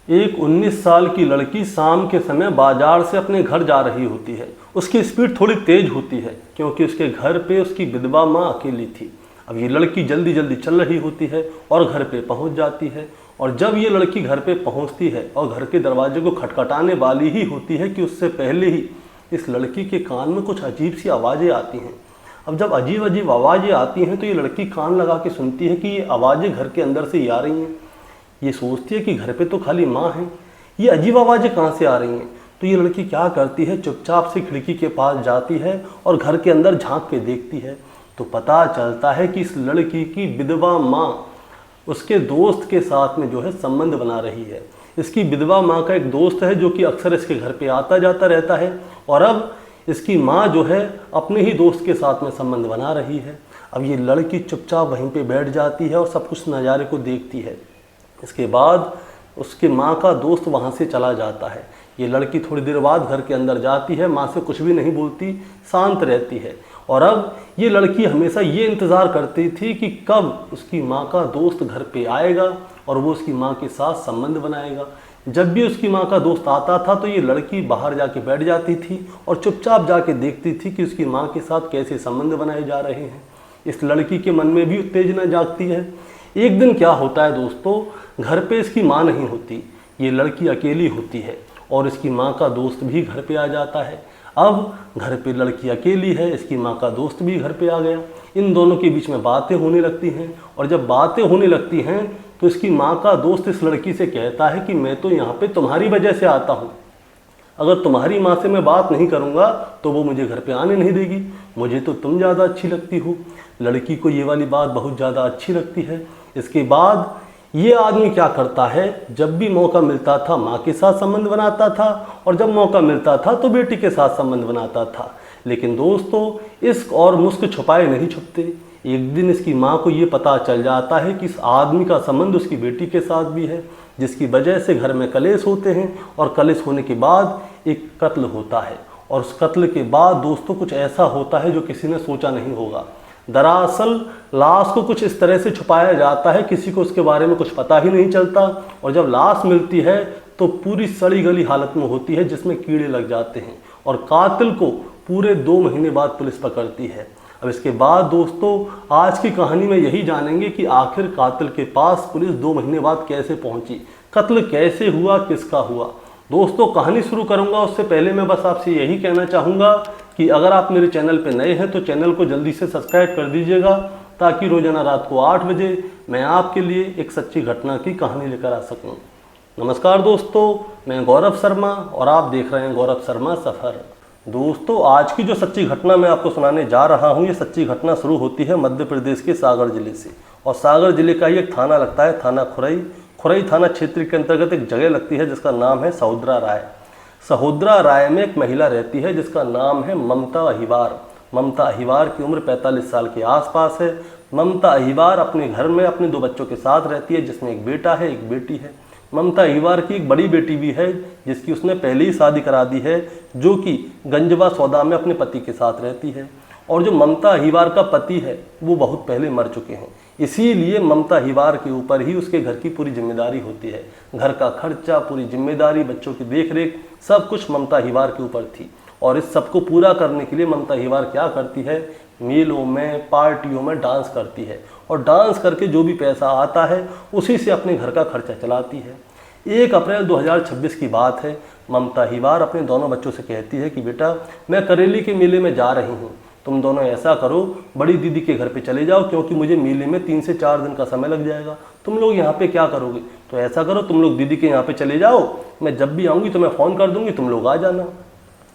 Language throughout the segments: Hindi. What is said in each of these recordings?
एक 19 साल की लड़की शाम के समय बाजार से अपने घर जा रही होती है। उसकी स्पीड थोड़ी तेज होती है क्योंकि उसके घर पे उसकी विधवा माँ अकेली थी। अब ये लड़की जल्दी जल्दी चल रही होती है और घर पे पहुंच जाती है। और जब ये लड़की घर पे पहुंचती है और घर के दरवाजे को खटखटाने वाली ही होती है कि उससे पहले ही इस लड़की के कान में कुछ अजीब सी आवाज़ें आती हैं। अब जब अजीब अजीब आवाज़ें आती हैं तो ये लड़की कान लगा के सुनती है कि ये आवाज़ें घर के अंदर से ही आ रही हैं। ये सोचती है कि घर पे तो खाली माँ है, ये अजीब आवाज़ें कहाँ से आ रही हैं। तो ये लड़की क्या करती है, चुपचाप से खिड़की के पास जाती है और घर के अंदर झांक के देखती है। तो पता चलता है कि इस लड़की की विधवा माँ उसके दोस्त के साथ में जो है संबंध बना रही है। इसकी विधवा माँ का एक दोस्त है जो कि अक्सर इसके घर पे आता जाता रहता है और अब इसकी माँ जो है अपने ही दोस्त के साथ में संबंध बना रही है। अब ये लड़की चुपचाप वहीं पे बैठ जाती है और सब कुछ नज़ारे को देखती है। इसके बाद उसके माँ का दोस्त वहाँ से चला जाता है। ये लड़की थोड़ी देर बाद घर के अंदर जाती है, माँ से कुछ भी नहीं बोलती, शांत रहती है। और अब ये लड़की हमेशा ये इंतज़ार करती थी कि कब उसकी माँ का दोस्त घर पे आएगा और वो उसकी माँ के साथ संबंध बनाएगा। जब भी उसकी माँ का दोस्त आता था तो ये लड़की बाहर जाके बैठ जाती थी और चुपचाप जाके देखती थी कि उसकी माँ के साथ कैसे संबंध बनाए जा रहे हैं। इस लड़की के मन में भी उत्तेजना जागती है। एक दिन क्या होता है दोस्तों, घर पे इसकी माँ नहीं होती, ये लड़की अकेली होती है और इसकी माँ का दोस्त भी घर पे आ जाता है। अब घर पे लड़की अकेली है, इसकी माँ का दोस्त भी घर पे आ गया। इन दोनों के बीच में बातें होने लगती हैं और जब बातें होने लगती हैं तो इसकी माँ का दोस्त इस लड़की से कहता है कि मैं तो यहाँ पे तुम्हारी वजह से आता हूँ, अगर तुम्हारी माँ से मैं बात नहीं करूँगा तो वो मुझे घर पे आने नहीं देगी, मुझे तो तुम ज़्यादा अच्छी लगती हो। लड़की को ये वाली बात बहुत ज़्यादा अच्छी लगती है। इसके बाद ये आदमी क्या करता है, जब भी मौका मिलता था माँ के साथ संबंध बनाता था और जब मौका मिलता था तो बेटी के साथ संबंध बनाता था। लेकिन दोस्तों इश्क और मुस्क छुपाए नहीं छुपते। एक दिन इसकी माँ को ये पता चल जाता है कि इस आदमी का संबंध उसकी बेटी के साथ भी है, जिसकी वजह से घर में कलेश होते हैं और कलेश होने के बाद एक कत्ल होता है। और उस कत्ल के बाद दोस्तों कुछ ऐसा होता है जो किसी ने सोचा नहीं होगा। दरअसल लाश को कुछ इस तरह से छुपाया जाता है, किसी को उसके बारे में कुछ पता ही नहीं चलता और जब लाश मिलती है तो पूरी सड़ी गली हालत में होती है जिसमें कीड़े लग जाते हैं और कातिल को पूरे 2 महीने बाद पुलिस पकड़ती है। अब इसके बाद दोस्तों आज की कहानी में यही जानेंगे कि आखिर कातिल के पास पुलिस 2 महीने बाद कैसे पहुंची, कत्ल कैसे हुआ, किसका हुआ। दोस्तों कहानी शुरू करूंगा उससे पहले मैं बस आपसे यही कहना चाहूँगा कि अगर आप मेरे चैनल पर नए हैं तो चैनल को जल्दी से सब्सक्राइब कर दीजिएगा ताकि रोजाना रात को 8 बजे मैं आपके लिए एक सच्ची घटना की कहानी लेकर आ सकूं। नमस्कार दोस्तों, मैं गौरव शर्मा और आप देख रहे हैं गौरव शर्मा सफ़र। दोस्तों आज की जो सच्ची घटना मैं आपको सुनाने जा रहा हूं, ये सच्ची घटना शुरू होती है मध्य प्रदेश के सागर जिले से और सागर जिले का ही एक थाना लगता है, थाना खुरई। खुरई थाना क्षेत्र के अंतर्गत एक जगह लगती है जिसका नाम है सहोदरा राय। सहोदरा राय में एक महिला रहती है जिसका नाम है ममता अहिवार। ममता अहिवार की उम्र 45 साल के आसपास है। ममता अहिवार अपने घर में अपने 2 बच्चों के साथ रहती है जिसमें एक बेटा है, एक बेटी है। ममता अहिवार की एक बड़ी बेटी भी है जिसकी उसने पहले ही शादी करा दी है, जो कि गंजवा सौदा में अपने पति के साथ रहती है। और जो ममता अहिवार का पति है वो बहुत पहले मर चुके हैं, इसीलिए ममता अहिवार के ऊपर ही उसके घर की पूरी जिम्मेदारी होती है। घर का खर्चा, पूरी जिम्मेदारी, बच्चों की देखरेख, सब कुछ ममता अहिवार के ऊपर थी। और इस सबको पूरा करने के लिए ममता अहिवार क्या करती है, मेलों में, पार्टियों में डांस करती है और डांस करके जो भी पैसा आता है उसी से अपने घर का खर्चा चलाती है। 1 अप्रैल 2026 की बात है। ममता अहिवार अपने दोनों बच्चों से कहती है कि बेटा मैं करेली के मेले में जा रही हूँ, तुम दोनों ऐसा करो बड़ी दीदी के घर पे चले जाओ क्योंकि मुझे मेले में 3 से 4 दिन का समय लग जाएगा। तुम लोग यहाँ पे क्या करोगे, तो ऐसा करो तुम लोग दीदी के यहाँ पे चले जाओ, मैं जब भी आऊँगी तो मैं फ़ोन कर दूँगी, तुम लोग आ जाना।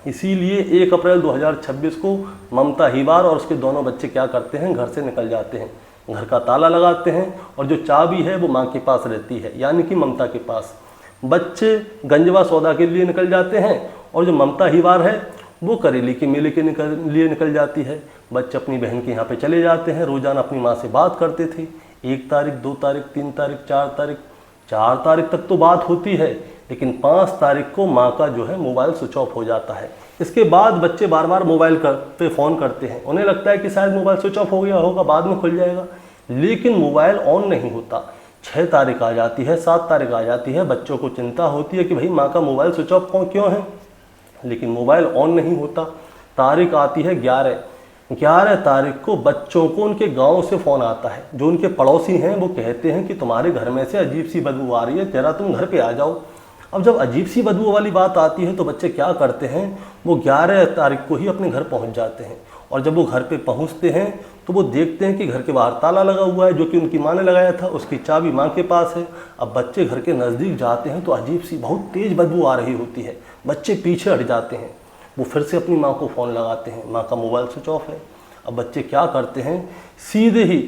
इसीलिए 1 अप्रैल 2026 को ममता अहिवार और उसके दोनों बच्चे क्या करते हैं, घर से निकल जाते हैं। घर का ताला लगाते हैं और जो चाबी है वो माँ के पास रहती है, यानी कि ममता के पास। बच्चे गंजवा सौदा के लिए निकल जाते हैं और जो ममता अहिवार है वो करेली के मेले के लिए निकल जाती है। बच्चे अपनी बहन के यहाँ पे चले जाते हैं, रोज़ाना अपनी माँ से बात करते थे। 1 तारीख, 2 तारीख, 3 तारीख, 4 तारीख तक तो बात होती है, लेकिन 5 तारीख को माँ का जो है मोबाइल स्विच ऑफ हो जाता है। इसके बाद बच्चे बार बार मोबाइल पे फ़ोन करते हैं, उन्हें लगता है कि शायद मोबाइल स्विच ऑफ हो गया होगा, बाद में खुल जाएगा, लेकिन मोबाइल ऑन नहीं होता। 6 तारीख आ जाती है, 7 तारीख आ जाती है, बच्चों को चिंता होती है कि भाई माँ का मोबाइल स्विच ऑफ क्यों है, लेकिन मोबाइल ऑन नहीं होता। तारीख आती है 11 तारीख को बच्चों को उनके गांव से फ़ोन आता है। जो उनके पड़ोसी हैं वो कहते हैं कि तुम्हारे घर में से अजीब सी बदबू आ रही है, जरा तुम घर पे आ जाओ। अब जब अजीब सी बदबू वाली बात आती है तो बच्चे क्या करते हैं, वो 11 तारीख को ही अपने घर पहुंच जाते हैं। और जब वो घर पे पहुंचते हैं तो वो देखते हैं कि घर के बाहर ताला लगा हुआ है, जो कि उनकी माँ ने लगाया था, उसकी चाबी माँ के पास है। अब बच्चे घर के नज़दीक जाते हैं तो अजीब सी बहुत तेज़ बदबू आ रही होती है। बच्चे पीछे हट जाते हैं, वो फिर से अपनी माँ को फ़ोन लगाते हैं, माँ का मोबाइल स्विच ऑफ है। अब बच्चे क्या करते हैं, सीधे ही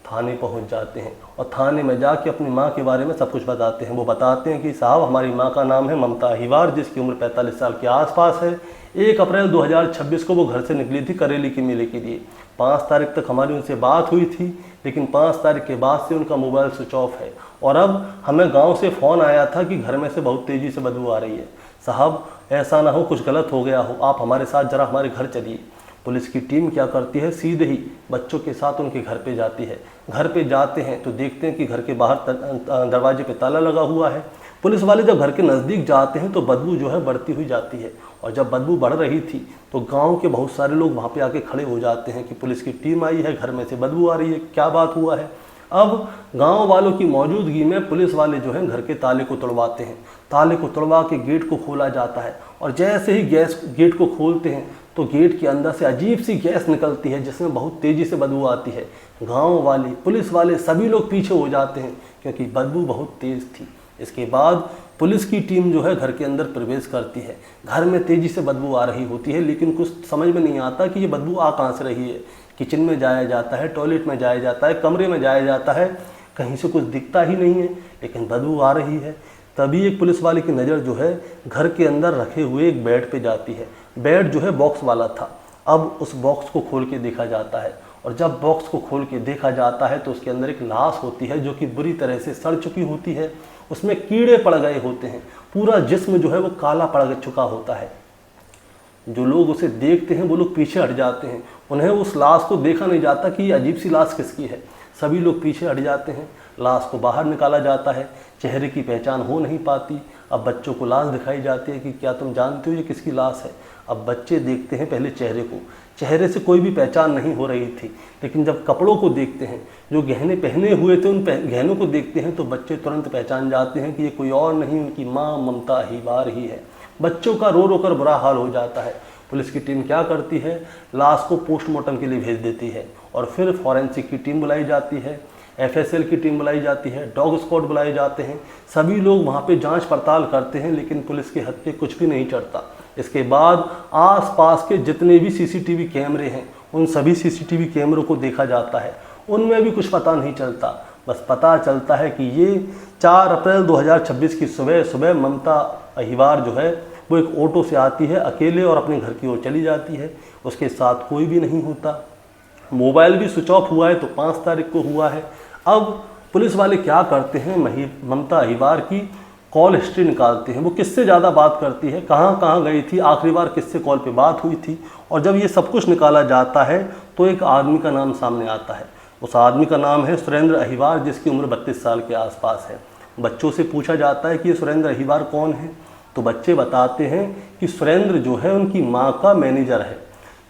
थाने पहुंच जाते हैं और थाने में जाके अपनी माँ के बारे में सब कुछ बताते हैं। वो बताते हैं कि साहब हमारी माँ का नाम है ममता अहिवार, जिसकी उम्र 45 साल के आसपास है। 1 अप्रैल 2026 को वो घर से निकली थी करेली के मेले के लिए। 5 तारीख तक हमारी उनसे बात हुई थी, लेकिन 5 तारीख के बाद से उनका मोबाइल स्विच ऑफ है। और अब हमें गाँव से फ़ोन आया था कि घर में से बहुत तेज़ी से बदबू आ रही है। साहब ऐसा ना हो कुछ गलत हो गया हो, आप हमारे साथ ज़रा हमारे घर चलिए। पुलिस की टीम क्या करती है, सीधे ही बच्चों के साथ उनके घर पे जाती है। घर पे जाते हैं तो देखते हैं कि घर के बाहर दरवाजे पे ताला लगा हुआ है। पुलिस वाले जब घर के नज़दीक जाते हैं तो बदबू जो है बढ़ती हुई जाती है। और जब बदबू बढ़ रही थी तो गांव के बहुत सारे लोग वहाँ पे आके खड़े हो जाते हैं कि पुलिस की टीम आई है, घर में से बदबू आ रही है, क्या बात हुआ है। अब गांव वालों की मौजूदगी में पुलिस वाले जो हैं घर के ताले को तोड़वाते हैं। ताले को तोड़वा के गेट को खोला जाता है और जैसे ही गेट को खोलते हैं तो गेट के अंदर से अजीब सी गैस निकलती है, जिसमें बहुत तेज़ी से बदबू आती है। गांव वाले, पुलिस वाले सभी लोग पीछे हो जाते हैं क्योंकि बदबू बहुत तेज़ थी। इसके बाद पुलिस की टीम जो है घर के अंदर प्रवेश करती है। घर में तेज़ी से बदबू आ रही होती है, लेकिन कुछ समझ में नहीं आता कि ये बदबू आ कहाँ से रही है। किचन में जाया जाता है, टॉयलेट में जाया जाता है, कमरे में जाया जाता है, कहीं से कुछ दिखता ही नहीं है, लेकिन बदबू आ रही है। तभी एक पुलिस वाले की नज़र जो है घर के अंदर रखे हुए एक बेड पे जाती है। बेड जो है बॉक्स वाला था। अब उस बॉक्स को खोल के देखा जाता है और जब बॉक्स को खोल के देखा जाता है तो उसके अंदर एक लाश होती है जो कि बुरी तरह से सड़ चुकी होती है। उसमें कीड़े पड़ गए होते हैं, पूरा जिस्म जो है वो काला पड़ चुका होता है। जो लोग उसे देखते हैं वो लोग पीछे हट जाते हैं, उन्हें उस लाश को देखा नहीं जाता कि ये अजीब सी लाश किसकी है। सभी लोग पीछे हट जाते हैं। लाश को बाहर निकाला जाता है, चेहरे की पहचान हो नहीं पाती। अब बच्चों को लाश दिखाई जाती है कि क्या तुम जानते हो ये किसकी लाश है। अब बच्चे देखते हैं पहले चेहरे को, चेहरे से कोई भी पहचान नहीं हो रही थी, लेकिन जब कपड़ों को देखते हैं, जो गहने पहने हुए थे उन गहनों को देखते हैं तो बच्चे तुरंत पहचान जाते हैं कि ये कोई और नहीं, उनकी माँ ममता अहिवार ही है। बच्चों का रो रो कर बुरा हाल हो जाता है। पुलिस की टीम क्या करती है, लाश को पोस्टमार्टम के लिए भेज देती है और फिर फॉरेंसिक की टीम बुलाई जाती है, FSL की टीम बुलाई जाती है, डॉग स्क्वाड बुलाए जाते हैं। सभी लोग वहाँ पे जांच पड़ताल करते हैं, लेकिन पुलिस के हाथ पे कुछ भी नहीं चढ़ता। इसके बाद आसपास के जितने भी CCTV कैमरे हैं उन सभी CCTV कैमरों को देखा जाता है, उनमें भी कुछ पता नहीं चलता। बस पता चलता है कि ये 4 अप्रैल 2026 की सुबह ममता अहिवार जो है वो एक ऑटो से आती है अकेले और अपने घर की ओर चली जाती है। उसके साथ कोई भी नहीं होता। मोबाइल भी स्विच ऑफ हुआ है तो 5 तारीख को हुआ है। अब पुलिस वाले क्या करते हैं, ममता अहिवार की कॉल हिस्ट्री निकालते हैं। वो किससे ज़्यादा बात करती है, कहाँ कहाँ गई थी, आखिरी बार किससे कॉल पे बात हुई थी। और जब ये सब कुछ निकाला जाता है तो एक आदमी का नाम सामने आता है। उस आदमी का नाम है सुरेंद्र अहिवार, जिसकी उम्र 32 साल के आसपास है। बच्चों से पूछा जाता है कि ये सुरेंद्र अहिवार कौन है, तो बच्चे बताते हैं कि सुरेंद्र जो है उनकी माँ का मैनेजर है।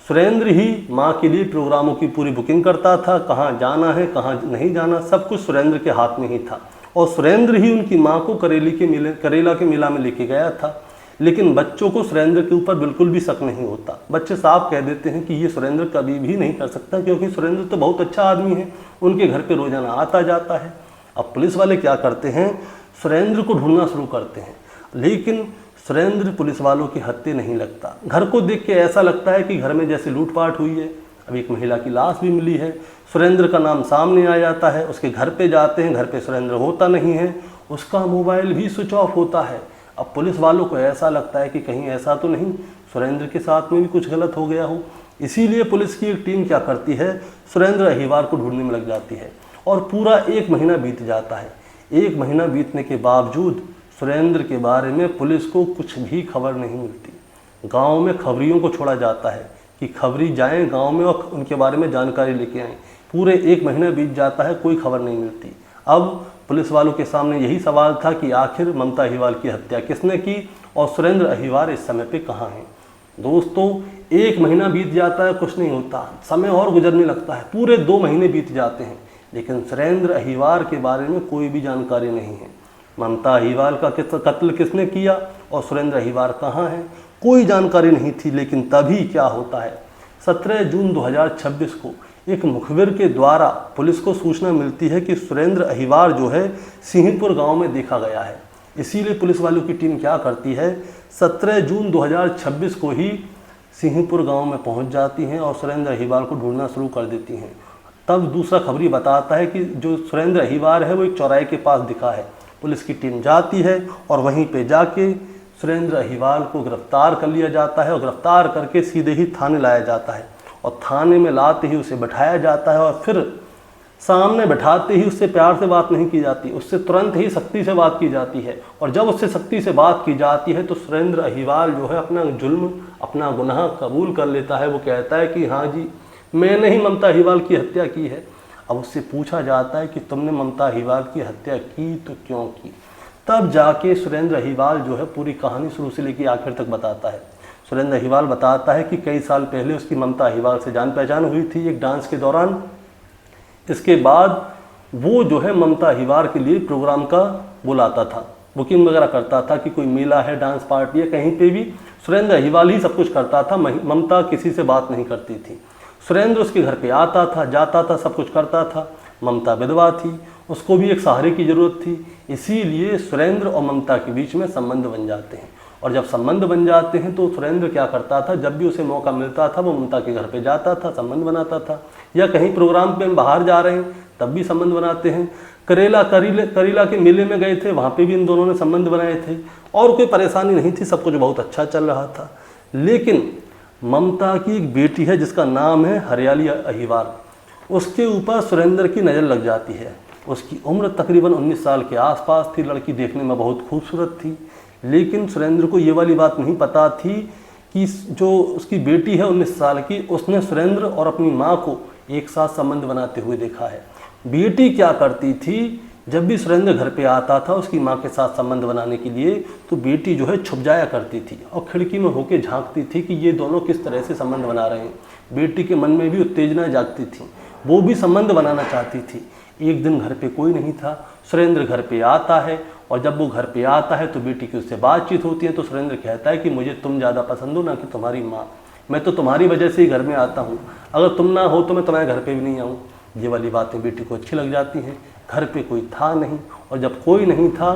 सुरेंद्र ही माँ के लिए प्रोग्रामों की पूरी बुकिंग करता था, कहाँ जाना है कहाँ नहीं जाना सब कुछ सुरेंद्र के हाथ में ही था। और सुरेंद्र ही उनकी माँ को करेला के मेला में लेके गया था। लेकिन बच्चों को सुरेंद्र के ऊपर बिल्कुल भी शक नहीं होता। बच्चे साफ कह देते हैं कि ये सुरेंद्र कभी भी नहीं कर सकता, क्योंकि सुरेंद्र तो बहुत अच्छा आदमी है, उनके घर पे रोजाना आता जाता है। अब पुलिस वाले क्या करते हैं, सुरेंद्र को ढूंढना शुरू करते हैं, लेकिन सुरेंद्र पुलिस वालों के हत्थे नहीं लगता। घर को देख के ऐसा लगता है कि घर में जैसे लूटपाट हुई है। अब एक महिला की लाश भी मिली है, सुरेंद्र का नाम सामने आ जाता है। उसके घर पे जाते हैं, घर पे सुरेंद्र होता नहीं है, उसका मोबाइल भी स्विच ऑफ होता है। अब पुलिस वालों को ऐसा लगता है कि कहीं ऐसा तो नहीं सुरेंद्र के साथ में भी कुछ गलत हो गया हो। इसीलिए पुलिस की एक टीम क्या करती है, सुरेंद्र अहिवार को ढूंढने में लग जाती है। और पूरा 1 महीना बीत जाता है। 1 महीना बीतने के बावजूद सुरेंद्र के बारे में पुलिस को कुछ भी खबर नहीं मिलती। गांव में खबरियों को छोड़ा जाता है कि खबरी जाएं गांव में और उनके बारे में जानकारी लेके आएं। पूरे 1 महीना बीत जाता है, कोई खबर नहीं मिलती। अब पुलिस वालों के सामने यही सवाल था कि आखिर ममता अहिवाल की हत्या किसने की और सुरेंद्र अहिवाल इस समय पे कहाँ हैं। दोस्तों 1 महीना बीत जाता है, कुछ नहीं होता, समय और गुजरने लगता है, पूरे 2 महीने बीत जाते हैं, लेकिन सुरेंद्र अहिवाल के बारे में कोई भी जानकारी नहीं है। ममता अहिवाल का कत्ल किसने किया और सुरेंद्र अहिवाल कहाँ हैं, कोई जानकारी नहीं थी। लेकिन तभी क्या होता है, 17 जून 2026 को एक मुखबिर के द्वारा पुलिस को सूचना मिलती है कि सुरेंद्र अहिवाल जो है सिंहपुर गांव में देखा गया है। इसीलिए पुलिस वालों की टीम क्या करती है, 17 जून 2026 को ही सिंहपुर गांव में पहुंच जाती हैं और सुरेंद्र अहिवाल को ढूंढना शुरू कर देती हैं। तब दूसरा खबरी बताता है कि जो सुरेंद्र अहिवाल है वो एक चौराहे के पास दिखा है। पुलिस की टीम जाती है और वहीं पे जाके सुरेंद्र अहिवाल को गिरफ्तार कर लिया जाता है और गिरफ्तार करके सीधे ही थाने लाया जाता है और थाने में लाते ही उसे बैठाया जाता है और फिर सामने बैठाते ही उससे प्यार से बात नहीं की जाती, उससे तुरंत ही सख्ती से बात की जाती है। और जब उससे सख्ती से बात की जाती है तो सुरेंद्र अहिवाल जो है अपना जुल्म, अपना गुनाह कबूल कर लेता है। वो कहता है कि हाँ जी, मैंने ही ममता अहिवाल की हत्या की है। अब उससे पूछा जाता है कि तुमने ममता अहिवाल की हत्या की तो क्यों की। तब जाके सुरेंद्र अहिवाल जो है पूरी कहानी शुरू से लेकर आखिर तक बताता है। सुरेंद्र अहिवाल बताता है कि कई साल पहले उसकी ममता अहिवाल से जान पहचान हुई थी एक डांस के दौरान। इसके बाद वो जो है ममता अहिवाल के लिए प्रोग्राम का बुलाता था, बुकिंग वगैरह करता था कि कोई मेला है, डांस पार्टी है, कहीं पे भी सुरेंद्र अहिवाल ही सब कुछ करता था। ममता किसी से बात नहीं करती थी। सुरेंद्र उसके घर पे आता था, जाता था, सब कुछ करता था। ममता विधवा थी, उसको भी एक सहारे की ज़रूरत थी। इसीलिए सुरेंद्र और ममता के बीच में संबंध बन जाते हैं। और जब संबंध बन जाते हैं तो सुरेंद्र क्या करता था, जब भी उसे मौका मिलता था वो ममता के घर पे जाता था, संबंध बनाता था। या कहीं प्रोग्राम पे हम बाहर जा रहे हैं तब भी संबंध बनाते हैं। करेला के मेले में गए थे, वहाँ पे भी इन दोनों ने संबंध बनाए थे और कोई परेशानी नहीं थी, सब कुछ बहुत अच्छा चल रहा था। लेकिन ममता की एक बेटी है जिसका नाम है हरियाली अहिवाल, उसके ऊपर सुरेंद्र की नज़र लग जाती है। उसकी उम्र तकरीबन 19 साल के आसपास थी, लड़की देखने में बहुत खूबसूरत थी। लेकिन सुरेंद्र को ये वाली बात नहीं पता थी कि जो उसकी बेटी है 19 साल की, उसने सुरेंद्र और अपनी माँ को एक साथ संबंध बनाते हुए देखा है। बेटी क्या करती थी, जब भी सुरेंद्र घर पे आता था उसकी माँ के साथ संबंध बनाने के लिए, तो बेटी जो है छुप जाया करती थी और खिड़की में होके झांकती थी कि ये दोनों किस तरह से संबंध बना रहे हैं। बेटी के मन में भी उत्तेजना जागती थी, वो भी संबंध बनाना चाहती थी। एक दिन घर पे कोई नहीं था, सुरेंद्र घर पे आता है और जब वो घर पे आता है तो बेटी की उससे बातचीत होती है। तो सुरेंद्र कहता है कि मुझे तुम ज़्यादा पसंद हो ना कि तुम्हारी माँ, मैं तो तुम्हारी वजह से ही घर में आता हूँ, अगर तुम ना हो तो मैं तुम्हारे घर पे भी नहीं आऊँ। ये वाली बातें बेटी को अच्छी लग जाती हैं। घर पे कोई था नहीं और जब कोई नहीं था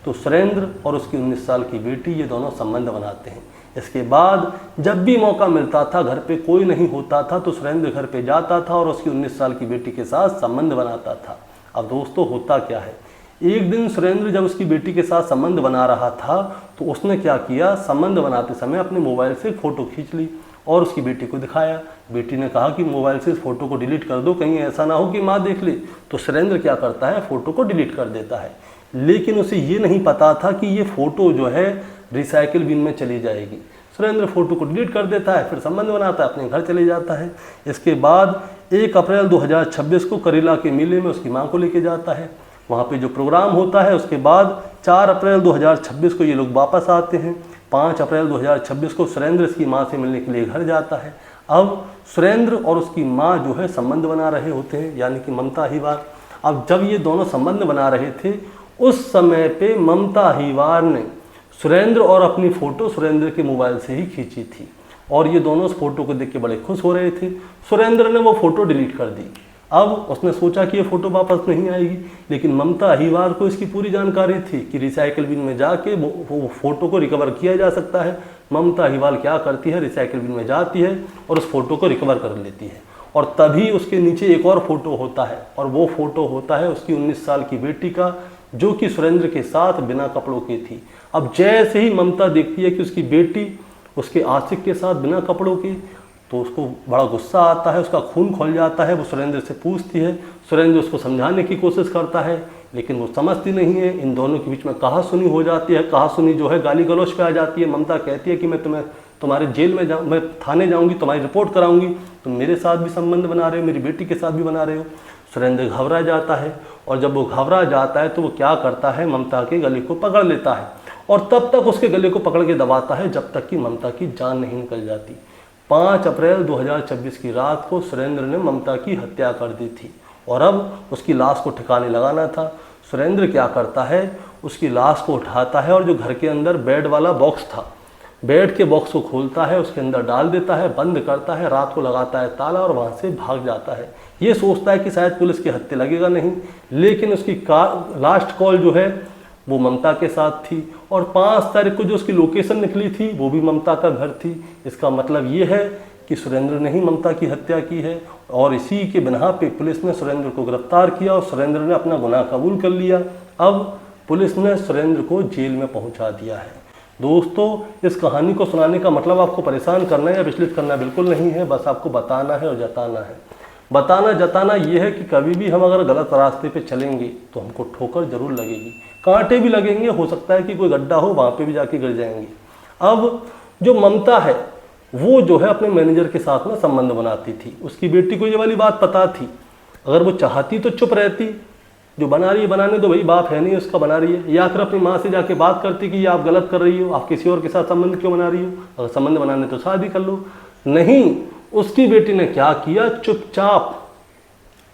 तो सुरेंद्र और उसकी 19 साल की बेटी ये दोनों संबंध बनाते हैं। इसके बाद जब भी मौका मिलता था, घर पे कोई नहीं होता था, तो सुरेंद्र घर पे जाता था और उसकी 19 साल की बेटी के साथ संबंध बनाता था। अब दोस्तों होता क्या है, एक दिन सुरेंद्र जब उसकी बेटी के साथ संबंध बना रहा था तो उसने क्या किया, संबंध बनाते समय अपने मोबाइल से फ़ोटो खींच ली और उसकी बेटी को दिखाया। बेटी ने कहा कि मोबाइल से इस फ़ोटो को डिलीट कर दो, कहीं ऐसा ना हो कि माँ देख ले। तो सुरेंद्र क्या करता है, फ़ोटो को डिलीट कर देता है। लेकिन उसे ये नहीं पता था कि ये फ़ोटो जो है रिसाइकिल बिन में चली जाएगी। सुरेंद्र फ़ोटो को डिलीट कर देता है, फिर संबंध बनाता है, अपने घर चले जाता है। इसके बाद 1 अप्रैल 2026 को करेला के मेले में उसकी माँ को लेके जाता है। वहाँ पे जो प्रोग्राम होता है, उसके बाद 4 अप्रैल 2026 को ये लोग वापस आते हैं। 5 अप्रैल 2026 को सुरेंद्र इसकी माँ से मिलने के लिए घर जाता है। अब सुरेंद्र और उसकी माँ जो है संबंध बना रहे होते हैं, यानी कि ममता अहिवाल। अब जब ये दोनों संबंध बना रहे थे उस समय पे ममता अहिवाल ने सुरेंद्र और अपनी फ़ोटो सुरेंद्र के मोबाइल से ही खींची थी और ये दोनों उस फोटो को देख के बड़े खुश हो रहे थे। सुरेंद्र ने वो फ़ोटो डिलीट कर दी। अब उसने सोचा कि ये फ़ोटो वापस नहीं आएगी, लेकिन ममता अहिवाल को इसकी पूरी जानकारी थी कि रिसाइकिल बिन में जाके वो फ़ोटो को रिकवर किया जा सकता है। ममता अहिवाल क्या करती है, रिसाइकिल बिन में जाती है और उस फ़ोटो को रिकवर कर लेती है। और तभी उसके नीचे एक और फ़ोटो होता है और वो फ़ोटो होता है उसकी 19 साल की बेटी का, जो कि सुरेंद्र के साथ बिना कपड़ों की थी। अब जैसे ही ममता देखती है कि उसकी बेटी उसके आशिक के साथ बिना कपड़ों की, तो उसको बड़ा गुस्सा आता है, उसका खून खौल जाता है। वो सुरेंद्र से पूछती है, सुरेंद्र उसको समझाने की कोशिश करता है लेकिन वो समझती नहीं है। इन दोनों के बीच में कहासुनी हो जाती है, कहासुनी जो है गाली गलौज पे आ जाती है। ममता कहती है कि मैं तुम्हारे जेल में मैं थाने जाऊंगी, तुम्हारी रिपोर्ट कराऊंगी, तुम मेरे साथ भी संबंध बना रहे हो, मेरी बेटी के साथ भी बना रहे हो। सुरेंद्र घबरा जाता है और जब वो घबरा जाता है तो वो क्या करता है, ममता के गले को पकड़ लेता है और तब तक उसके गले को पकड़ के दबाता है जब तक कि ममता की जान नहीं निकल जाती। 5 अप्रैल 2026 की रात को सुरेंद्र ने ममता की हत्या कर दी थी और अब उसकी लाश को ठिकाने लगाना था। सुरेंद्र क्या करता है, उसकी लाश को उठाता है और जो घर के अंदर बेड वाला बॉक्स था, बेड के बॉक्स को खोलता है, उसके अंदर डाल देता है, बंद करता है, रात को लगाता है ताला और वहाँ से भाग जाता है। ये सोचता है कि शायद पुलिस के हत्थे लगेगा नहीं, लेकिन उसकी लास्ट कॉल जो है वो ममता के साथ थी और 5 तारीख को जो उसकी लोकेशन निकली थी वो भी ममता का घर थी। इसका मतलब ये है कि सुरेंद्र ने ही ममता की हत्या की है और इसी के बिना पे पुलिस ने सुरेंद्र को गिरफ्तार किया और सुरेंद्र ने अपना गुनाह कबूल कर लिया। अब पुलिस ने सुरेंद्र को जेल में पहुंचा दिया है। दोस्तों, इस कहानी को सुनाने का मतलब आपको परेशान करना या विचलित करना बिल्कुल नहीं है, बस आपको बताना है और जताना है। बताना जताना ये है कि कभी भी हम अगर गलत रास्ते पे चलेंगे तो हमको ठोकर जरूर लगेगी, कांटे भी लगेंगे, हो सकता है कि कोई गड्ढा हो वहाँ पे भी जाके गिर जाएंगे। अब जो ममता है वो जो है अपने मैनेजर के साथ में संबंध बनाती थी। उसकी बेटी को ये वाली बात पता थी, अगर वो चाहती तो चुप रहती, जो बना रही है बनाने दो भाई, बाप है नहीं उसका, बना रही है, या फिर अपनी माँ से जाके बात करती कि ये आप गलत कर रही हो, आप किसी और के साथ संबंध क्यों बना रही हो, अगर संबंध बनाने तो शादी कर लो। नहीं, उसकी बेटी ने क्या किया, चुपचाप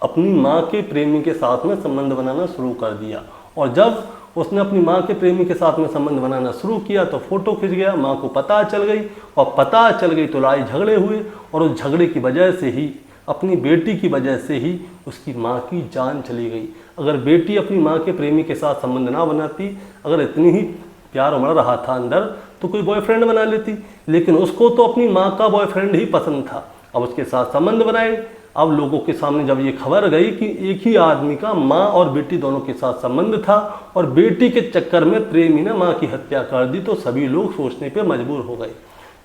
अपनी माँ के प्रेमी के साथ में संबंध बनाना शुरू कर दिया और जब उसने अपनी माँ के प्रेमी के साथ में संबंध बनाना शुरू किया तो फोटो खिंच गया, माँ को पता चल गई और पता चल गई तो लड़ाई झगड़े हुए और उस झगड़े की वजह से ही, अपनी बेटी की वजह से ही उसकी माँ की जान चली गई। अगर बेटी अपनी माँ के प्रेमी के साथ संबंध ना बनाती, अगर इतनी ही प्यार उमड़ रहा था अंदर तो कोई बॉयफ्रेंड बना लेती, लेकिन उसको तो अपनी माँ का बॉयफ्रेंड ही पसंद था। अब उसके साथ संबंध बनाए। अब लोगों के सामने जब ये खबर गई कि एक ही आदमी का माँ और बेटी दोनों के साथ संबंध था और बेटी के चक्कर में प्रेमी ने माँ की हत्या कर दी, तो सभी लोग सोचने पे मजबूर हो गए।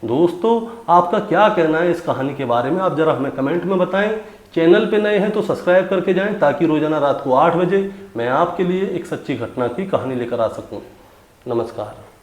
दोस्तों, आपका क्या कहना है इस कहानी के बारे में, आप जरा हमें कमेंट में बताएं। चैनल पे नए हैं तो सब्सक्राइब करके जाएं ताकि रोजाना रात को 8 बजे मैं आपके लिए एक सच्ची घटना की कहानी लेकर आ सकूं। नमस्कार।